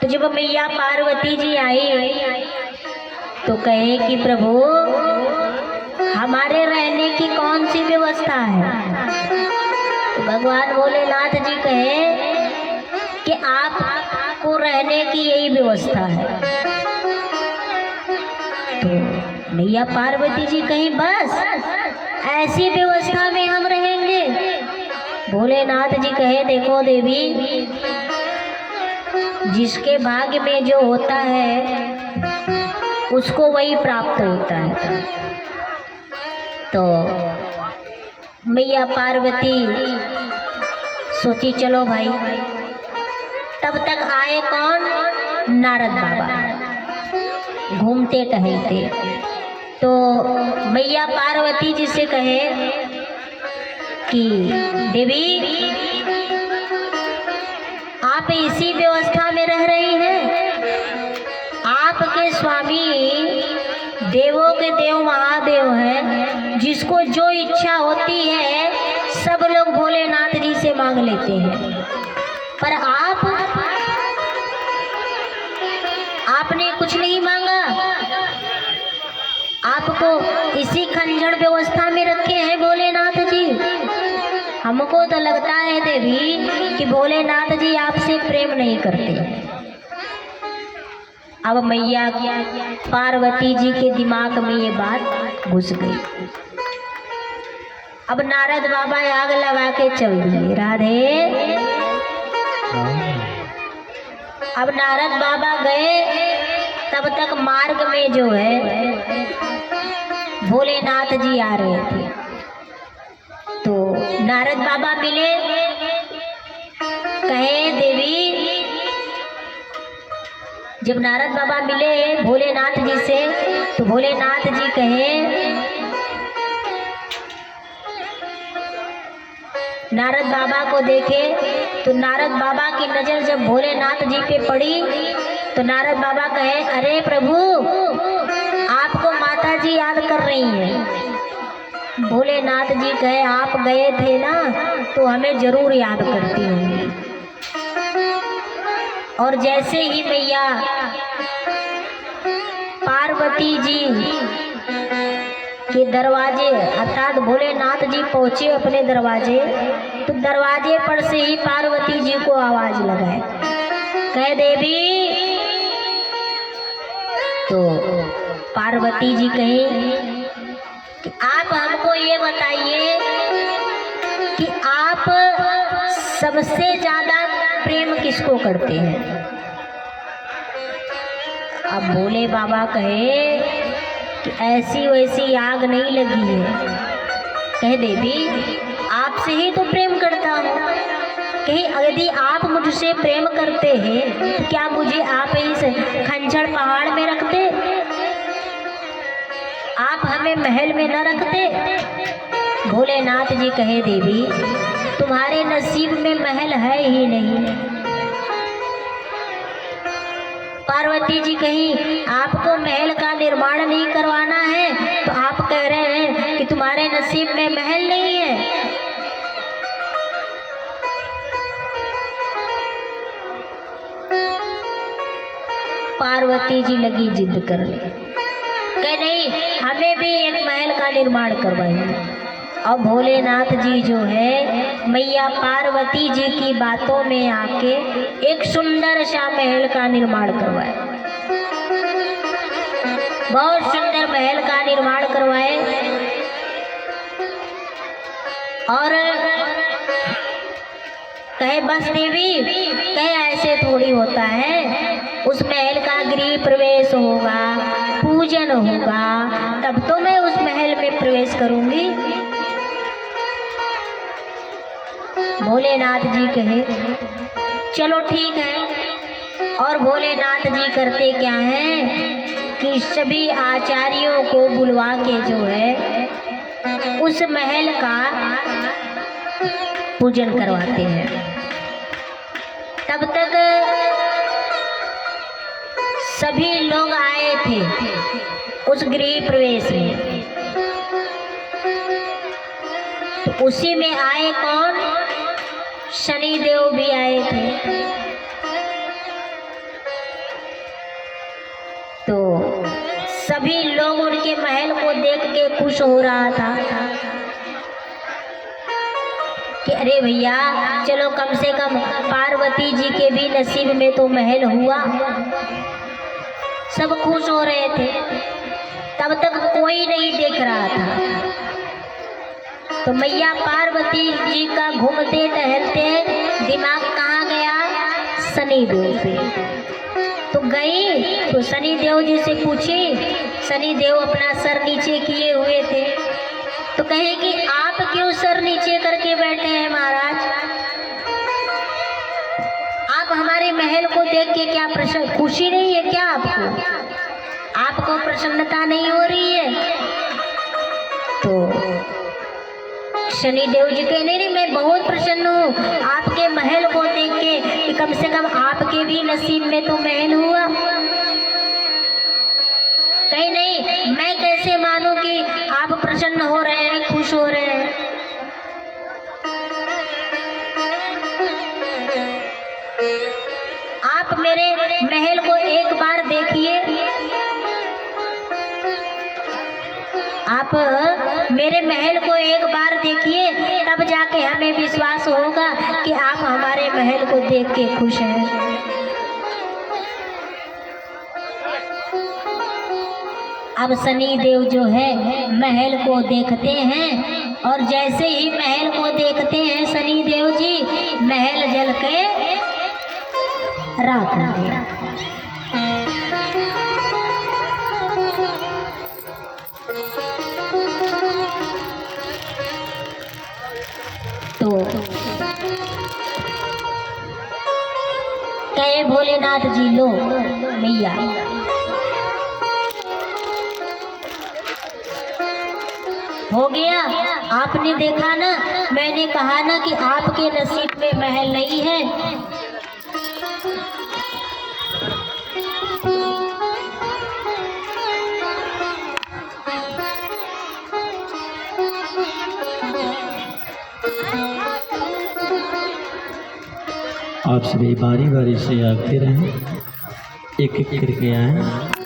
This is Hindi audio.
तो जब मैया पार्वती जी आई तो कहे कि प्रभु हमारे रहने की कौन सी व्यवस्था है। तो भगवान भोलेनाथ जी कहे कि आपको रहने की यही व्यवस्था है। तो मैया पार्वती जी कहीं बस ऐसी व्यवस्था में हम रहेंगे। भोलेनाथ जी कहे देखो देवी, जिसके भाग्य में जो होता है उसको वही प्राप्त होता है। तो मैया पार्वती सोची चलो भाई। तब तक आए कौन? नारद बाबा घूमते टहलते। तो मैया पार्वती जी से कहे कि देवी आप इसी व्यवस्था में रह रही हैं। आपके स्वामी देवों के देव महादेव हैं, जिसको जो इच्छा होती है सब लोग भोलेनाथ जी से मांग लेते हैं। पर आपने कुछ नहीं मांगा। आपको इसी खंजर व्यवस्था में रखे हैं भोलेनाथ जी। हमको तो लगता है देवी कि भोलेनाथ जी आपसे प्रेम नहीं करते। अब मैया पार्वती जी के दिमाग में ये बात घुस गई। अब नारद बाबा आग लगा के चल दिए। राधे। अब नारद बाबा गए, तब तक मार्ग में जो है भोलेनाथ जी आ रहे थे। तो नारद बाबा मिले, कहे देवी, जब नारद बाबा मिले भोलेनाथ जी से तो भोलेनाथ जी कहे, नारद बाबा को देखे तो नारद बाबा की नजर जब भोलेनाथ जी पे पड़ी तो नारद बाबा कहे अरे प्रभु, आपको माता जी याद कर रही हैं। भोलेनाथ जी कहे आप गए थे ना तो हमें जरूर याद करती होंगी। और जैसे ही मैया पार्वती जी के दरवाजे अर्थात भोलेनाथ जी पहुंचे अपने दरवाजे, तो दरवाजे पर से ही पार्वती जी को आवाज लगाए, कहे देवी। तो पार्वती जी कहे कि आप हमको ये बताइए कि आप सबसे ज्यादा प्रेम किसको करते हैं। अब भोले बाबा कहे कि ऐसी वैसी आग नहीं लगी है। कहे देवी आपसे ही तो प्रेम करता हूँ। कहे यदि आप मुझसे प्रेम करते हैं तो क्या मुझे आप इस खंजर पहाड़ में रखते, आप हमें महल में न रखते। भोलेनाथ जी कहे देवी तुम्हारे नसीब में महल है ही नहीं। पार्वती जी कहीं आपको महल का निर्माण नहीं करवाना है तो आप कह रहे हैं कि तुम्हारे नसीब में महल नहीं है। पार्वती जी लगी जिद करने, कह नहीं हमें भी एक महल का निर्माण करवाइए। और भोलेनाथ जी जो है मैया पार्वती जी की बातों में आके एक सुंदर सा महल का निर्माण करवाए। बहुत सुंदर महल का निर्माण करवाए। और कहे बस देवी, कहे ऐसे थोड़ी होता है, उस महल का गृह प्रवेश होगा, पूजन होगा, तब तो मैं उस महल में प्रवेश करूंगी। भोलेनाथ जी कहे चलो ठीक है। और भोलेनाथ जी करते क्या हैं कि सभी आचार्यों को बुलवा के जो है उस महल का पूजन करवाते हैं। तब तक सभी लोग आए थे उस गृह प्रवेश में। तो उसी में आए कौन? शनि देव भी आए थे। तो सभी लोग उनके महल को देख के खुश हो रहा था कि अरे भैया चलो कम से कम पार्वती जी के भी नसीब में तो महल हुआ। सब खुश हो रहे थे। तब तक कोई नहीं देख रहा था। तो मैया पार्वती जी का घूमते टहलते दिमाग कहाँ गया? शनिदेव पे। तो गई तो शनिदेव जी से पूछी। शनिदेव अपना सर नीचे किए हुए थे। तो कहे कि आप क्यों सर नीचे करके बैठे हैं महाराज? आप हमारे महल को देख के क्या खुशी नहीं है क्या? आपको प्रसन्नता नहीं हो रही है? तो शनिदेव जी कहने नहीं, मैं बहुत प्रसन्न हूँ आपके महल को देख के कि कम से कम आपके भी नसीब में तो महल हुआ। कहीं नहीं, मैं कैसे मानूं कि आप प्रसन्न हो रहे हैं, खुश हो रहे हैं? आप मेरे महल को एक बार देखिए। आप मेरे महल को एक बार देखिए, तब जाके हमें विश्वास होगा कि आप हमारे महल को देख के खुश हैं। अब शनिदेव जो है महल को देखते हैं और जैसे ही महल को देखते हैं शनिदेव जी, महल जल के राख हो गया। तो कहे भोलेनाथ जी लो मैया, हो गया। आपने देखा ना, मैंने कहा ना कि आपके नसीब में महल नहीं है। आप सभी बारी बारी से आते रहें, एक एक करके आए।